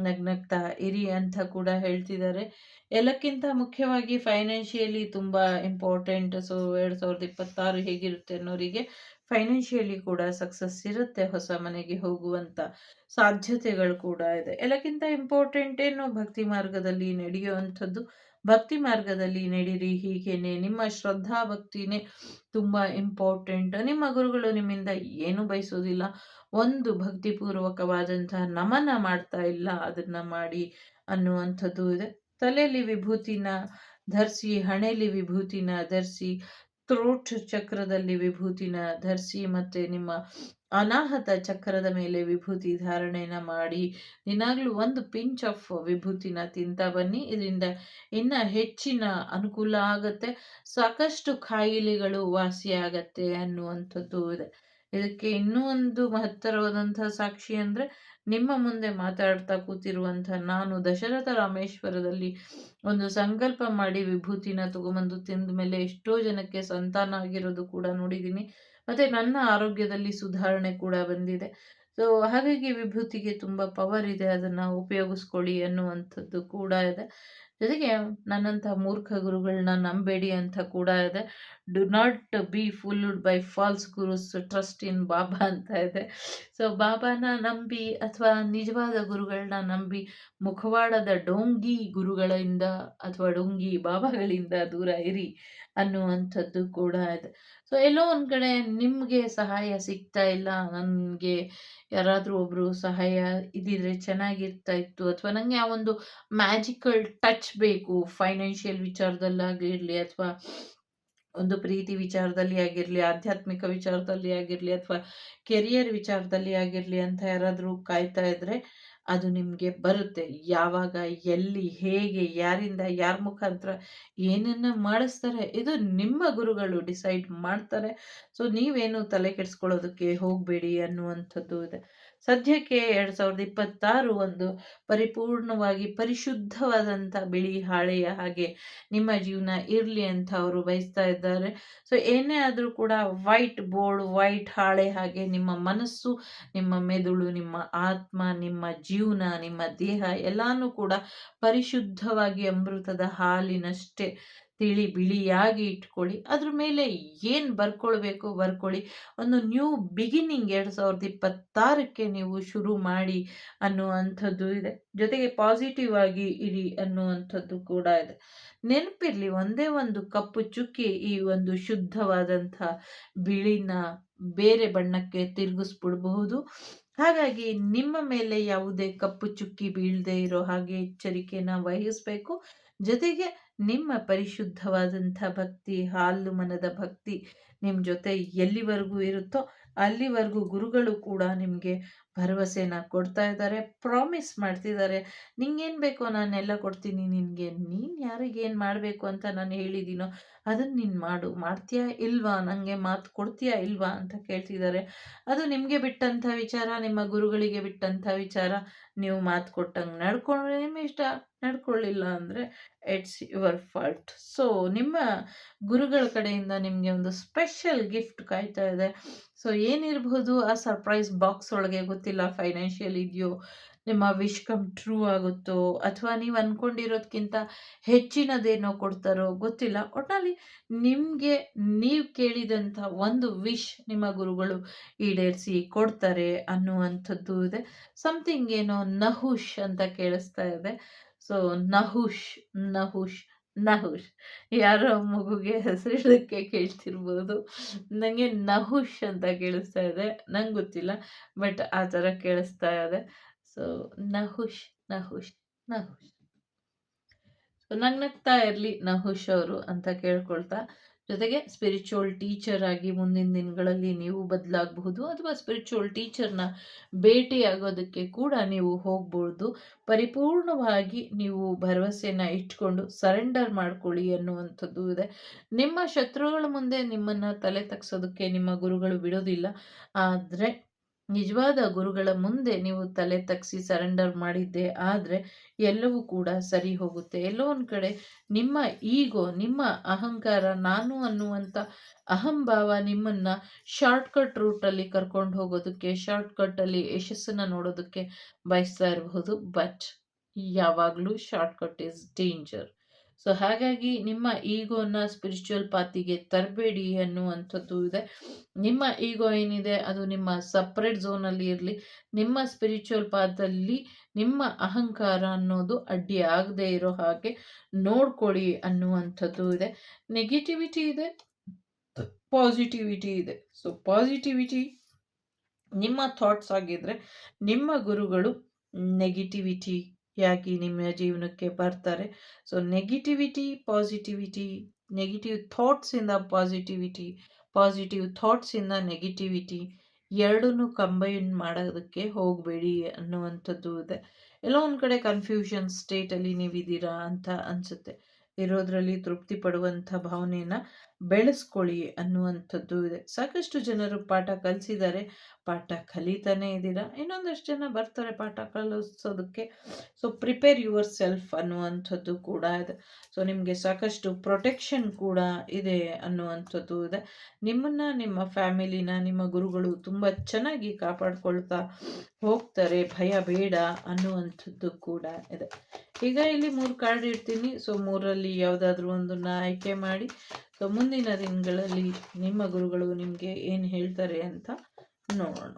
ನಗ್ನಗ್ತಾ ಇರಿ ಅಂತ ಕೂಡ ಹೇಳ್ತಿದ್ದಾರೆ. ಎಲ್ಲಕ್ಕಿಂತ ಮುಖ್ಯವಾಗಿ ಫೈನಾನ್ಷಿಯಲಿ ತುಂಬ ಇಂಪಾರ್ಟೆಂಟ್. ಸೊ 2026 ಹೇಗಿರುತ್ತೆ ಅನ್ನೋರಿಗೆ ಫೈನಾನ್ಷಿಯಲಿ ಕೂಡ ಸಕ್ಸಸ್ ಇರುತ್ತೆ. ಹೊಸ ಮನೆಗೆ ಹೋಗುವಂಥ ಸಾಧ್ಯತೆಗಳು ಕೂಡ ಇದೆ. ಎಲ್ಲಕ್ಕಿಂತ ಇಂಪಾರ್ಟೆಂಟ್ ಏನು? ಭಕ್ತಿ ಮಾರ್ಗದಲ್ಲಿ ನಡೆಯುವಂಥದ್ದು. ಭಕ್ತಿ ಮಾರ್ಗದಲ್ಲಿ ನಡೀರಿ. ಹೀಗೇನೆ ನಿಮ್ಮ ಶ್ರದ್ಧಾ ಭಕ್ತಿನೇ ತುಂಬ ಇಂಪಾರ್ಟೆಂಟ್. ನಿಮ್ಮ ಗುರುಗಳು ನಿಮ್ಮಿಂದ ಏನು ಬಯಸೋದಿಲ್ಲ. ಒಂದು ಭಕ್ತಿಪೂರ್ವಕವಾದಂತಹ ನಮನ ಮಾಡ್ತಾ ಇಲ್ಲ, ಅದನ್ನ ಮಾಡಿ ಅನ್ನುವಂಥದ್ದು ಇದೆ. ತಲೆಯಲ್ಲಿ ವಿಭೂತಿನ ಧರಿಸಿ, ಹಣೆಯಲ್ಲಿ ವಿಭೂತಿನ ಧರಿಸಿ, ಥ್ರೋಟ್ ಚಕ್ರದಲ್ಲಿ ವಿಭೂತಿನ ಧರಿಸಿ, ಮತ್ತೆ ನಿಮ್ಮ ಅನಾಹತ ಚಕ್ರದ ಮೇಲೆ ವಿಭೂತಿ ಧಾರಣೆನ ಮಾಡಿ ದಿನಾಗ್ಲೂ ಒಂದು ಪಿಂಚ್ ಆಫ್ ವಿಭೂತಿನ ತಿಂತಾ ಬನ್ನಿ. ಇದರಿಂದ ಇನ್ನ ಹೆಚ್ಚಿನ ಅನುಕೂಲ ಆಗತ್ತೆ. ಸಾಕಷ್ಟು ಕಾಯಿಲೆಗಳು ವಾಸಿಯಾಗತ್ತೆ ಅನ್ನುವಂಥದ್ದು ಇದೆ. ಇದಕ್ಕೆ ಇನ್ನೂ ಒಂದು ಮಹತ್ತರವಾದಂತಹ ಸಾಕ್ಷಿ ಅಂದ್ರೆ ನಿಮ್ಮ ಮುಂದೆ ಮಾತಾಡ್ತಾ ಕೂತಿರುವಂಥ ನಾನು ದಶರಥ ರಾಮೇಶ್ವರದಲ್ಲಿ ಒಂದು ಸಂಕಲ್ಪ ಮಾಡಿ ವಿಭೂತಿನ ತಗೊಂಬಂದು ತಿಂದ ಮೇಲೆ ಎಷ್ಟೋ ಜನಕ್ಕೆ ಸಂತಾನ ಆಗಿರೋದು ಕೂಡ ನೋಡಿದ್ದೀನಿ. ಮತ್ತೆ ನನ್ನ ಆರೋಗ್ಯದಲ್ಲಿ ಸುಧಾರಣೆ ಕೂಡ ಬಂದಿದೆ. ಸೊ ಹಾಗಾಗಿ ವಿಭೂತಿಗೆ ತುಂಬ ಪವರ್ ಇದೆ, ಅದನ್ನು ಉಪಯೋಗಿಸ್ಕೊಳ್ಳಿ ಅನ್ನುವಂಥದ್ದು ಕೂಡ ಇದೆ. ಜೊತೆಗೆ ನನ್ನಂಥ ಮೂರ್ಖ ಗುರುಗಳನ್ನ ನಂಬೇಡಿ ಅಂತ ಕೂಡ ಇದೆ. Do not be fooled by false gurus, trust in Baba ಅಂತ ಇದೆ. ಸೊ ಬಾಬಾನ ನಂಬಿ ಅಥವಾ ನಿಜವಾದ ಗುರುಗಳನ್ನ ನಂಬಿ ಮುಖವಾಡದ ಡೋಂಗಿ ಗುರುಗಳಿಂದ ಅಥವಾ ಡೋಂಗಿ ಬಾಬಾಗಳಿಂದ ದೂರ ಇರಿ ಅನ್ನುವಂಥದ್ದು ಕೂಡ ಇದೆ. ಸೊ ಎಲ್ಲೋ ಒಂದು ಕಡೆ ನಿಮಗೆ ಸಹಾಯ ಸಿಗ್ತಾ ಇಲ್ಲ, ನನಗೆ ಯಾರಾದರೂ ಒಬ್ಬರು ಸಹಾಯ ಇದ್ದಿದ್ರೆ ಚೆನ್ನಾಗಿರ್ತಾ ಇತ್ತು, ಅಥವಾ ನನಗೆ ಆ ಒಂದು ಮ್ಯಾಜಿಕಲ್ ಟಚ್ ಬೇಕು ಫೈನಾನ್ಷಿಯಲ್ ವಿಚಾರದಲ್ಲಾಗಿರಲಿ, ಅಥವಾ ಒಂದು ಪ್ರೀತಿ ವಿಚಾರದಲ್ಲಿ ಆಗಿರಲಿ, ಆಧ್ಯಾತ್ಮಿಕ ವಿಚಾರದಲ್ಲಿ ಆಗಿರಲಿ, ಅಥವಾ ಕೆರಿಯರ್ ವಿಚಾರದಲ್ಲಿ ಆಗಿರಲಿ ಅಂತ ಯಾರಾದರೂ ಕಾಯ್ತಾ ಇದ್ರೆ ಅದು ನಿಮಗೆ ಬರುತ್ತೆ. ಯಾವಾಗ, ಎಲ್ಲಿ, ಹೇಗೆ, ಯಾರಿಂದ, ಯಾರ ಮುಖಾಂತರ ಏನನ್ನ ಮಾಡಿಸ್ತಾರೆ ಇದು ನಿಮ್ಮ ಗುರುಗಳು ಡಿಸೈಡ್ ಮಾಡ್ತಾರೆ. ಸೊ ನೀವೇನು ತಲೆ ಕೆಡಿಸ್ಕೊಳ್ಳೋದಕ್ಕೆ ಹೋಗಬೇಡಿ ಅನ್ನುವಂಥದ್ದು ಇದೆ. ಸದ್ಯಕ್ಕೆ 2026 ಒಂದು ಪರಿಪೂರ್ಣವಾಗಿ ಪರಿಶುದ್ಧವಾದಂಥ ಬಿಳಿ ಹಾಳೆಯ ಹಾಗೆ ನಿಮ್ಮ ಜೀವನ ಇರಲಿ ಅಂತ ಅವರು ಬಯಸ್ತಾ ಇದ್ದಾರೆ. ಸೊ ಏನೇ ಆದರೂ ಕೂಡ ವೈಟ್ ಬೋರ್ಡ್, ವೈಟ್ ಹಾಳೆ ಹಾಗೆ ನಿಮ್ಮ ಮನಸ್ಸು, ನಿಮ್ಮ ಮೆದುಳು, ನಿಮ್ಮ ಆತ್ಮ, ನಿಮ್ಮ ಜೀವನ, ನಿಮ್ಮ ದೇಹ ಎಲ್ಲಾನು ಕೂಡ ಪರಿಶುದ್ಧವಾಗಿ ಅಮೃತದ ಹಾಲಿನಷ್ಟೇ ತಿಳಿ ಬಿಳಿಯಾಗಿ ಇಟ್ಕೊಳ್ಳಿ. ಅದ್ರ ಮೇಲೆ ಏನು ಬರ್ಕೊಳ್ಬೇಕು ಬರ್ಕೊಳ್ಳಿ. ಒಂದು ನ್ಯೂ ಬಿಗಿನಿಂಗ್ 2026ಕ್ಕೆ ನೀವು ಶುರು ಮಾಡಿ ಅನ್ನುವಂಥದ್ದು ಇದೆ. ಜೊತೆಗೆ ಪಾಸಿಟಿವ್ ಆಗಿ ಇರಿ ಅನ್ನುವಂಥದ್ದು ಕೂಡ ಇದೆ. ನೆನಪಿರ್ಲಿ, ಒಂದೇ ಒಂದು ಕಪ್ಪು ಚುಕ್ಕಿ ಈ ಒಂದು ಶುದ್ಧವಾದಂಥ ಬಿಳಿನ ಬೇರೆ ಬಣ್ಣಕ್ಕೆ ತಿರುಗಿಸ್ಬಿಡ್ಬಹುದು. ಹಾಗಾಗಿ ನಿಮ್ಮ ಮೇಲೆ ಯಾವುದೇ ಕಪ್ಪು ಚುಕ್ಕಿ ಬೀಳದೆ ಇರೋ ಹಾಗೆ ಎಚ್ಚರಿಕೆನ ವಹಿಸಬೇಕು. ಜೊತೆಗೆ ನಿಮ್ಮ ಪರಿಶುದ್ಧವಾದಂಥ ಭಕ್ತಿ, ಹಾಲು ಮನದ ಭಕ್ತಿ ನಿಮ್ಮ ಜೊತೆ ಎಲ್ಲಿವರೆಗೂ ಇರುತ್ತೋ ಅಲ್ಲಿವರೆಗೂ ಗುರುಗಳು ಕೂಡ ನಿಮಗೆ ಭರವಸೆನ ಕೊಡ್ತಾ ಇದ್ದಾರೆ, ಪ್ರಾಮಿಸ್ ಮಾಡ್ತಿದ್ದಾರೆ. ನಿಂಗೇನು ಬೇಕೋ ನಾನೆಲ್ಲ ಕೊಡ್ತೀನಿ ನಿನಗೆ, ನೀನು ಯಾರಿಗೇನು ಮಾಡಬೇಕು ಅಂತ ನಾನು ಹೇಳಿದ್ದೀನೋ ಅದನ್ನು ನೀನು ಮಾಡು, ಮಾಡ್ತೀಯಾ ಇಲ್ವಾ, ನನಗೆ ಮಾತು ಕೊಡ್ತೀಯಾ ಇಲ್ವಾ ಅಂತ ಕೇಳ್ತಿದ್ದಾರೆ. ಅದು ನಿಮಗೆ ಬಿಟ್ಟಂಥ ವಿಚಾರ, ನಿಮ್ಮ ಗುರುಗಳಿಗೆ ಬಿಟ್ಟಂಥ ವಿಚಾರ. ನೀವು ಮಾತು ಕೊಟ್ಟಂಗೆ ನಡ್ಕೊಂಡ್ರೆ ನಿಮ್ಮ ಇಷ್ಟ, ನಡ್ಕೊಳ್ಳಿಲ್ಲ ಅಂದರೆ ಇಟ್ಸ್ ಯುವರ್ ಫಾಲ್ಟ್. ಸೊ ನಿಮ್ಮ ಗುರುಗಳ ಕಡೆಯಿಂದ ನಿಮಗೆ ಒಂದು ಸ್ಪೆಷಲ್ ಗಿಫ್ಟ್ ಕಾಯ್ತಾ ಇದೆ. ಸೊ ಏನಿರಬಹುದು ಆ ಸರ್ಪ್ರೈಸ್ ಬಾಕ್ಸ್ ಒಳಗೆ ಗೊತ್ತಿಲ್ಲ. ಫೈನಾನ್ಷಿಯಲ್ ಇದೆಯೋ, ನಿಮ್ಮ ವಿಶ್ ಕಮ್ ಟ್ರೂ ಆಗುತ್ತೋ, ಅಥವಾ ನೀವು ಅಂದ್ಕೊಂಡಿರೋದಕ್ಕಿಂತ ಹೆಚ್ಚಿನದೇನೋ ಕೊಡ್ತಾರೋ ಗೊತ್ತಿಲ್ಲ. ಒಟ್ಟಿನಲ್ಲಿ ನಿಮಗೆ ನೀವು ಕೇಳಿದಂಥ ಒಂದು ವಿಶ್ ನಿಮ್ಮ ಗುರುಗಳು ಈಡೇರಿಸಿ ಕೊಡ್ತಾರೆ ಅನ್ನುವಂಥದ್ದು ಇದೆ. ಸಮಥಿಂಗ್ ಏನೋ ನಹುಷ್ ಅಂತ ಕೇಳಿಸ್ತಾ ಇದೆ. ಸೊ ನಹುಷ್ ನಹುಷ್ ನಹುಷ್, ಯಾರೋ ಮಗುಗೆ ಹೆಸರಿಡೋಕ್ಕೆ ಕೇಳ್ತಿರ್ಬೋದು. ನನಗೆ ನಹುಷ್ ಅಂತ ಕೇಳಿಸ್ತಾ ಇದೆ, ನಂಗೆ ಗೊತ್ತಿಲ್ಲ, ಬಟ್ ಆ ಥರ ಕೇಳಿಸ್ತಾ ಇದೆ. ಸೊ ನಹುಷ್ ನಹುಷ್ ನಹುಷ್. ಸೊ ನಗ್ನಗ್ತಾ ಇರಲಿ ನಹುಷ್ ಅವರು ಅಂತ ಕೇಳ್ಕೊಳ್ತಾ, ಜೊತೆಗೆ ಸ್ಪಿರಿಚುವಲ್ ಟೀಚರ್ ಆಗಿ ಮುಂದಿನ ದಿನಗಳಲ್ಲಿ ನೀವು ಬದಲಾಗಬಹುದು, ಅಥವಾ ಸ್ಪಿರಿಚುವಲ್ ಟೀಚರ್ನ ಭೇಟಿಯಾಗೋದಕ್ಕೆ ಕೂಡ ನೀವು ಹೋಗ್ಬೋದು. ಪರಿಪೂರ್ಣವಾಗಿ ನೀವು ಭರವಸೆನ ಇಟ್ಕೊಂಡು ಸರೆಂಡರ್ ಮಾಡ್ಕೊಳ್ಳಿ ಅನ್ನುವಂಥದ್ದು ಇದೆ. ನಿಮ್ಮ ಶತ್ರುಗಳ ಮುಂದೆ ನಿಮ್ಮನ್ನು ತಲೆ ತಗ್ಸೋದಕ್ಕೆ ನಿಮ್ಮ ಗುರುಗಳು ಬಿಡೋದಿಲ್ಲ. ಆದರೆ ನಿಜವಾದ ಗುರುಗಳ ಮುಂದೆ ನೀವು ತಲೆ ತಗ್ಸಿ ಸರೆಂಡರ್ ಮಾಡಿದ್ದೆ ಆದರೆ ಎಲ್ಲವೂ ಕೂಡ ಸರಿ ಹೋಗುತ್ತೆ. ಎಲ್ಲೋ ಒಂದು ಕಡೆ ನಿಮ್ಮ ಈಗೋ, ನಿಮ್ಮ ಅಹಂಕಾರ, ನಾನು ಅನ್ನುವಂಥ ಅಹಂಭಾವ ನಿಮ್ಮನ್ನು ಶಾರ್ಟ್ಕಟ್ ರೂಟಲ್ಲಿ ಕರ್ಕೊಂಡು ಹೋಗೋದಕ್ಕೆ, ಶಾರ್ಟ್ಕಟ್ಟಲ್ಲಿ ಯಶಸ್ಸನ್ನು ನೋಡೋದಕ್ಕೆ ಬಯಸ್ತಾ ಇರಬಹುದು. ಬಟ್ ಯಾವಾಗಲೂ ಶಾರ್ಟ್ಕಟ್ ಈಸ್ ಡೇಂಜರ್. ಸೊ ಹಾಗಾಗಿ ನಿಮ್ಮ ಈಗೋನ ಸ್ಪಿರಿಚುವಲ್ ಪಾತಿಗೆ ತರಬೇಡಿ ಅನ್ನುವಂಥದ್ದು ಇದೆ. ನಿಮ್ಮ ಈಗೋ ಏನಿದೆ ಅದು ನಿಮ್ಮ ಸಪ್ರೇಟ್ ಝೋನಲ್ಲಿ ಇರಲಿ. ನಿಮ್ಮ ಸ್ಪಿರಿಚುವಲ್ ಪಾತಲ್ಲಿ ನಿಮ್ಮ ಅಹಂಕಾರ ಅನ್ನೋದು ಅಡ್ಡಿ ಆಗದೆ ಇರೋ ಹಾಗೆ ನೋಡ್ಕೊಳ್ಳಿ ಅನ್ನುವಂಥದ್ದು ಇದೆ. ನೆಗೆಟಿವಿಟಿ ಇದೆ, ಪಾಸಿಟಿವಿಟಿ ಇದೆ. ಸೊ ಪಾಸಿಟಿವಿಟಿ ನಿಮ್ಮ ಥಾಟ್ಸ್ ಆಗಿದ್ರೆ ನಿಮ್ಮ ಗುರುಗಳು ನೆಗೆಟಿವಿಟಿಯಾಗಿ ನಿಮ್ಮ ಜೀವನಕ್ಕೆ ಬರ್ತಾರೆ. ಸೊ ನೆಗೆಟಿವಿಟಿ, ಪಾಸಿಟಿವಿಟಿ, ನೆಗೆಟಿವ್ ಥಾಟ್ಸಿಂದ ಪಾಸಿಟಿವಿಟಿ, ಪಾಸಿಟಿವ್ ಥಾಟ್ಸಿಂದ ನೆಗೆಟಿವಿಟಿ ಎರಡನ್ನೂ ಕಂಬೈನ್ ಮಾಡೋದಕ್ಕೆ ಹೋಗಬೇಡಿ ಅನ್ನುವಂಥದ್ದು ಇದೆ. ಎಲ್ಲೋ ಒಂದು ಕಡೆ ಕನ್ಫ್ಯೂಷನ್ ಸ್ಟೇಟಲ್ಲಿ ನೀವಿದ್ದೀರಾ ಅಂತ ಅನಿಸುತ್ತೆ. ಇರೋದ್ರಲ್ಲಿ ತೃಪ್ತಿ ಪಡುವಂಥ ಭಾವನೆಯನ್ನು ಬೆಳೆಸ್ಕೊಳ್ಳಿ ಅನ್ನುವಂಥದ್ದು ಇದೆ. ಸಾಕಷ್ಟು ಜನರು ಪಾಠ ಕಲಿಸಿದ್ದಾರೆ, ಪಾಠ ಕಲಿತಾನೇ ಇದ್ದೀರಾ, ಇನ್ನೊಂದಷ್ಟು ಜನ ಬರ್ತಾರೆ ಪಾಠ ಕಲಿಸೋದಕ್ಕೆ. ಸೊ ಪ್ರಿಪೇರ್ ಯುವರ್ ಸೆಲ್ಫ್ ಅನ್ನುವಂಥದ್ದು ಕೂಡ ಇದೆ. ಸೊ ನಿಮಗೆ ಸಾಕಷ್ಟು ಪ್ರೊಟೆಕ್ಷನ್ ಕೂಡ ಇದೆ ಅನ್ನುವಂಥದ್ದು ಇದೆ. ನಿಮ್ಮನ್ನು, ನಿಮ್ಮ ಫ್ಯಾಮಿಲಿನ ನಿಮ್ಮ ಗುರುಗಳು ತುಂಬ ಚೆನ್ನಾಗಿ ಕಾಪಾಡ್ಕೊಳ್ತಾ ಹೋಗ್ತಾರೆ, ಭಯ ಬೇಡ ಅನ್ನುವಂಥದ್ದು ಕೂಡ ಇದೆ. ಈಗ ಇಲ್ಲಿ 3 ಕಾರ್ಡ್ ಇಡ್ತೀನಿ. ಸೊ 3ರಲ್ಲಿ ಯಾವುದಾದ್ರೂ ಒಂದನ್ನು ಆಯ್ಕೆ ಮಾಡಿ. ಸೊ ಮುಂದಿನ ದಿನಗಳಲ್ಲಿ ನಿಮ್ಮ ಗುರುಗಳು ನಿಮಗೆ ಏನು ಹೇಳ್ತಾರೆ ಅಂತ ನೋಡೋಣ.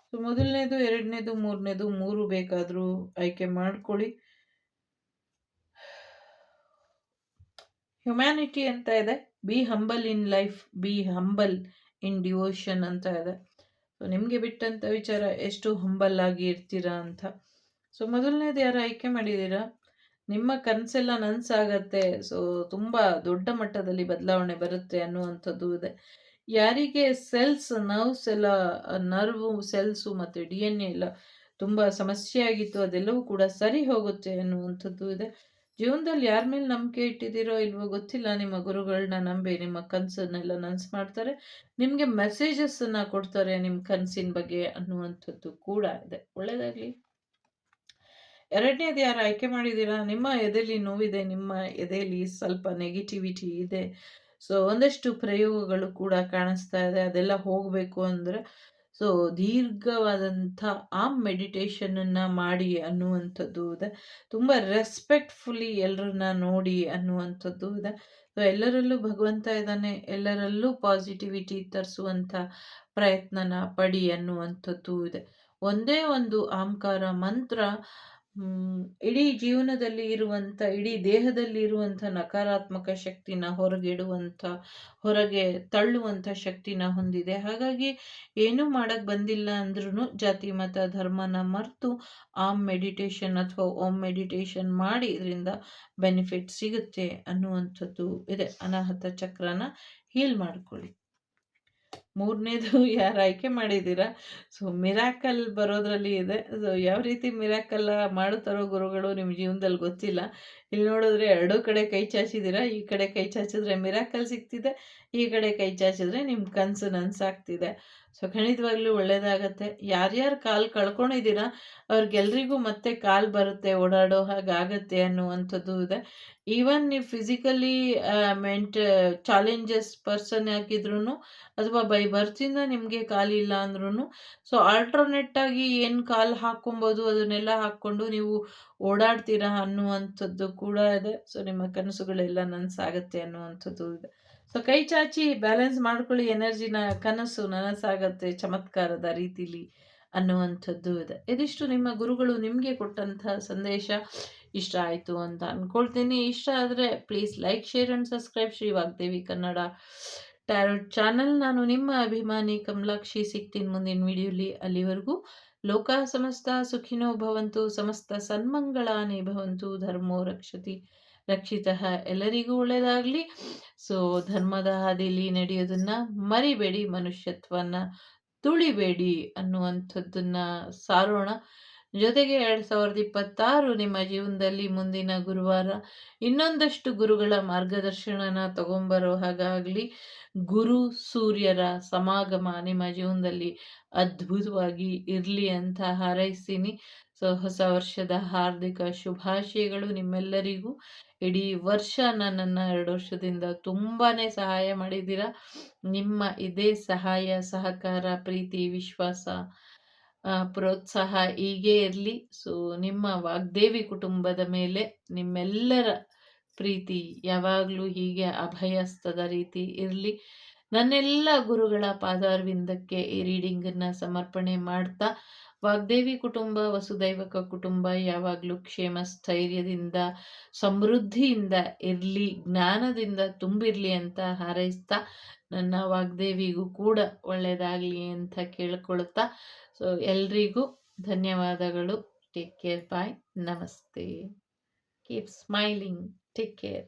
ಸೊ ಮೊದಲನೇದು, ಎರಡನೇದು, ಮೂರನೇದು, 3 ಬೇಕಾದರೂ ಆಯ್ಕೆ ಮಾಡ್ಕೊಳ್ಳಿ. ಹ್ಯುಮ್ಯಾನಿಟಿ ಅಂತ ಇದೆ. Be humble in life, be humble in devotion ಅಂತ ಇದೆ. ಸೊ ನಿಮಗೆ ಬಿಟ್ಟಂಥ ವಿಚಾರ ಎಷ್ಟು ಹಂಬಲ್ ಆಗಿ ಇರ್ತೀರಾ ಅಂತ. ಸೊ ಮೊದಲನೇದು ಯಾರು ಆಯ್ಕೆ ಮಾಡಿದ್ದೀರಾ, ನಿಮ್ಮ ಕನಸೆಲ್ಲ ನನಸಾಗತ್ತೆ. ಸೊ ತುಂಬ ದೊಡ್ಡ ಮಟ್ಟದಲ್ಲಿ ಬದಲಾವಣೆ ಬರುತ್ತೆ ಅನ್ನುವಂಥದ್ದು ಇದೆ. ಯಾರಿಗೆ ನರ್ವ್ಸ್ ಎಲ್ಲ, ನರ್ವು ಸೆಲ್ಸು ಮತ್ತು DNA ಎಲ್ಲ ತುಂಬ ಸಮಸ್ಯೆ ಆಗಿತ್ತು, ಅದೆಲ್ಲವೂ ಕೂಡ ಸರಿ ಹೋಗುತ್ತೆ ಅನ್ನುವಂಥದ್ದು ಇದೆ. ಜೀವನದಲ್ಲಿ ಯಾರ ಮೇಲೆ ನಂಬಿಕೆ ಇಟ್ಟಿದ್ದೀರೋ ಇಲ್ವೋ ಗೊತ್ತಿಲ್ಲ, ನಿಮ್ಮ ಗುರುಗಳನ್ನ ನಂಬಿ ನಿಮ್ಮ ಕನಸನ್ನೆಲ್ಲ ನನಸು ಮಾಡ್ತಾರೆ. ನಿಮಗೆ ಮೆಸೇಜಸ್ಸನ್ನು ಕೊಡ್ತಾರೆ ನಿಮ್ಮ ಕನಸಿನ ಬಗ್ಗೆ ಅನ್ನುವಂಥದ್ದು ಕೂಡ ಇದೆ. ಒಳ್ಳೆಯದಾಗಲಿ. ಎರಡನೇದು ಯಾರು ಆಯ್ಕೆ ಮಾಡಿದ್ದೀರಾ, ನಿಮ್ಮ ಎದೆಯಲ್ಲಿ ನೋವಿದೆ, ನಿಮ್ಮ ಎದೆಯಲ್ಲಿ ಸ್ವಲ್ಪ ನೆಗೆಟಿವಿಟಿ ಇದೆ. ಸೊ ಒಂದಷ್ಟು ಪ್ರಯೋಗಗಳು ಕೂಡ ಕಾಣಿಸ್ತಾ ಇದೆ. ಅದೆಲ್ಲ ಹೋಗಬೇಕು ಅಂದರೆ ಸೊ ದೀರ್ಘವಾದಂಥ ಮೆಡಿಟೇಷನನ್ನು ಮಾಡಿ ಅನ್ನುವಂಥದ್ದು ಇದೆ. ತುಂಬ ರೆಸ್ಪೆಕ್ಟ್ಫುಲಿ ಎಲ್ಲರನ್ನ ನೋಡಿ ಅನ್ನುವಂಥದ್ದು ಇದೆ. ಸೊ ಎಲ್ಲರಲ್ಲೂ ಭಗವಂತ ಇದ್ದಾನೆ, ಎಲ್ಲರಲ್ಲೂ ಪಾಸಿಟಿವಿಟಿ ತರಿಸುವಂಥ ಪ್ರಯತ್ನನ ಪಡಿ ಅನ್ನುವಂಥದ್ದು ಇದೆ. ಒಂದೇ ಒಂದು ಆಂಕಾರ ಮಂತ್ರ ಇಡೀ ಜೀವನದಲ್ಲಿ ಇರುವಂಥ, ಇಡೀ ದೇಹದಲ್ಲಿ ಇರುವಂಥ ನಕಾರಾತ್ಮಕ ಶಕ್ತಿನ ಹೊರಗೆ ತಳ್ಳುವಂಥ ಶಕ್ತಿನ ಹೊಂದಿದೆ. ಹಾಗಾಗಿ ಏನೂ ಮಾಡಕ್ಕೆ ಬಂದಿಲ್ಲ ಅಂದ್ರೂ ಜಾತಿ ಮತ ಧರ್ಮನ ಮರೆತು ಮೆಡಿಟೇಷನ್ ಅಥವಾ ಓಮ್ ಮೆಡಿಟೇಷನ್ ಮಾಡಿ ಇದರಿಂದ ಬೆನಿಫಿಟ್ ಸಿಗುತ್ತೆ ಅನ್ನುವಂಥದ್ದು ಇದೆ. ಅನಾಹತ ಚಕ್ರನ ಹೀಲ್ ಮಾಡ್ಕೊಳ್ಳಿ. ಮೂರನೇದು ಯಾರು ಆಯ್ಕೆ ಮಾಡಿದ್ದೀರಾ, ಸೊ ಮಿರಾಕಲ್ ಬರೋದ್ರಲ್ಲಿ ಇದೆ. ಸೊ ಯಾವ ರೀತಿ ಮಿರಾಕಲ್ ಮಾಡುತ್ತಾರೋ ಗುರುಗಳು ನಿಮ್ಮ ಜೀವನದಲ್ಲಿ ಗೊತ್ತಿಲ್ಲ. ಇಲ್ಲಿ ನೋಡಿದ್ರೆ ಎರಡೂ ಕಡೆ ಕೈ ಚಾಚಿದ್ದೀರಾ. ಈ ಕಡೆ ಕೈ ಚಾಚಿದ್ರೆ ಮಿರಾಕಲ್ ಸಿಗ್ತಿದೆ, ಈ ಕಡೆ ಕೈ ಚಾಚಿದ್ರೆ ನಿಮ್ಮ ಕನಸು ನನಸಾಗ್ತಿದೆ. ಸೊ ಖಂಡಿತವಾಗ್ಲೂ ಒಳ್ಳೇದಾಗತ್ತೆ. ಯಾರ್ಯಾರು ಕಾಲು ಕಳ್ಕೊಂಡಿದ್ದೀರಾ ಅವ್ರಿಗೆಲ್ರಿಗೂ ಮತ್ತೆ ಕಾಲು ಬರುತ್ತೆ, ಓಡಾಡೋ ಹಾಗಾಗತ್ತೆ ಅನ್ನುವಂಥದ್ದು ಇದೆ. ಈವನ್ ನೀವು ಫಿಸಿಕಲಿ ಚಾಲೆಂಜಸ್ ಪರ್ಸನ್ ಆಗಿದ್ರು ಅಥವಾ ಬೈ ಬರ್ತಿಂದ ನಿಮಗೆ ಕಾಲಿಲ್ಲ ಅಂದ್ರೂ ಸೊ ಆಲ್ಟರ್ನೇಟಾಗಿ ಏನು ಕಾಲು ಹಾಕ್ಕೊಬೋದು ಅದನ್ನೆಲ್ಲ ಹಾಕ್ಕೊಂಡು ನೀವು ಓಡಾಡ್ತೀರಾ ಅನ್ನುವಂಥದ್ದು ಕೂಡ ಇದೆ. ಸೊ ನಿಮ್ಮ ಕನಸುಗಳೆಲ್ಲ ನನಸಾಗತ್ತೆ ಅನ್ನುವಂಥದ್ದು ಇದೆ. ಸೊ ಕೈ ಚಾಚಿ ಬ್ಯಾಲೆನ್ಸ್ ಮಾಡ್ಕೊಳ್ಳಿ ಎನರ್ಜಿನ, ಕನಸು ನನಸಾಗತ್ತೆ ಚಮತ್ಕಾರದ ರೀತಿಲಿ ಅನ್ನುವಂಥದ್ದು ಇದೆ. ಇದಿಷ್ಟು ನಿಮ್ಮ ಗುರುಗಳು ನಿಮಗೆ ಕೊಟ್ಟಂತಹ ಸಂದೇಶ. ಇಷ್ಟ ಆಯಿತು ಅಂತ ಅಂದ್ಕೊಳ್ತೀನಿ. ಇಷ್ಟ ಆದರೆ please like, share and subscribe Shri Vagdevi Kannada tarot channel. ನಾನು ನಿಮ್ಮ ಅಭಿಮಾನಿ ಕಮಲಾಕ್ಷಿ. ಸಿಗ್ತೀನಿ ಮುಂದಿನ ವಿಡಿಯೋಲಿ. ಅಲ್ಲಿವರೆಗೂ ಲೋಕ ಸಮಸ್ತ ಸುಖಿನೋ ಭವಂತು, ಸಮಸ್ತ ಸನ್ಮಂಗಳಾನಿ ಭವಂತು, ಧರ್ಮೋ ರಕ್ಷಿತಃ. ಎಲ್ಲರಿಗೂ ಒಳ್ಳೆಯದಾಗಲಿ. ಸೊ ಧರ್ಮದ ಹಾದಿಲಿ ನಡೆಯೋದನ್ನು ಮರಿಬೇಡಿ, ಮನುಷ್ಯತ್ವನ ತುಳಿಬೇಡಿ ಅನ್ನುವಂಥದ್ದನ್ನ ಸಾರೋಣ. ಜೊತೆಗೆ 2026 ನಿಮ್ಮ ಜೀವನದಲ್ಲಿ ಮುಂದಿನ ಗುರುವಾರ ಇನ್ನೊಂದಷ್ಟು ಗುರುಗಳ ಮಾರ್ಗದರ್ಶನನ ತಗೊಂಬರೋ ಹಾಗಾಗಲಿ. ಗುರು ಸೂರ್ಯರ ಸಮಾಗಮ ನಿಮ್ಮ ಜೀವನದಲ್ಲಿ ಅದ್ಭುತವಾಗಿ ಇರಲಿ ಅಂತ ಹಾರೈಸ್ತೀನಿ. ಸೊ ಹೊಸ ವರ್ಷದ ಹಾರ್ದಿಕ ಶುಭಾಶಯಗಳು ನಿಮ್ಮೆಲ್ಲರಿಗೂ. ಇಡೀ ವರ್ಷ ನನ್ನನ್ನು 2 ವರ್ಷದಿಂದ ತುಂಬಾ ಸಹಾಯ ಮಾಡಿದ್ದೀರಾ. ನಿಮ್ಮ ಇದೇ ಸಹಾಯ, ಸಹಕಾರ, ಪ್ರೀತಿ, ವಿಶ್ವಾಸ, ಪ್ರೋತ್ಸಾಹ ಹೀಗೇ ಇರಲಿ. ಸೊ ನಿಮ್ಮ ವಾಗ್ದೇವಿ ಕುಟುಂಬದ ಮೇಲೆ ನಿಮ್ಮೆಲ್ಲರ ಪ್ರೀತಿ ಯಾವಾಗಲೂ ಹೀಗೆ ಅಭಯಸ್ತದ ರೀತಿ ಇರಲಿ. ನನ್ನೆಲ್ಲ ಗುರುಗಳ ಪಾದಾರವಿಂದಕ್ಕೆ ಈ ರೀಡಿಂಗನ್ನು ಸಮರ್ಪಣೆ ಮಾಡ್ತಾ, ವಾಗ್ದೇವಿ ಕುಟುಂಬ ವಸುದೈವಕ ಕುಟುಂಬ ಯಾವಾಗಲೂ ಕ್ಷೇಮ ಸ್ಥೈರ್ಯದಿಂದ ಸಮೃದ್ಧಿಯಿಂದ ಇರಲಿ, ಜ್ಞಾನದಿಂದ ತುಂಬಿರಲಿ ಅಂತ ಹಾರೈಸ್ತಾ, ನನ್ನ ವಾಗ್ದೇವಿಗೂ ಕೂಡ ಒಳ್ಳೆಯದಾಗಲಿ ಅಂತ ಕೇಳ್ಕೊಳ್ತಾ, ಸೊ ಎಲ್ರಿಗೂ ಧನ್ಯವಾದಗಳು. Take care. ಬಾಯ್. ನಮಸ್ತೆ. Keep smiling. Take care.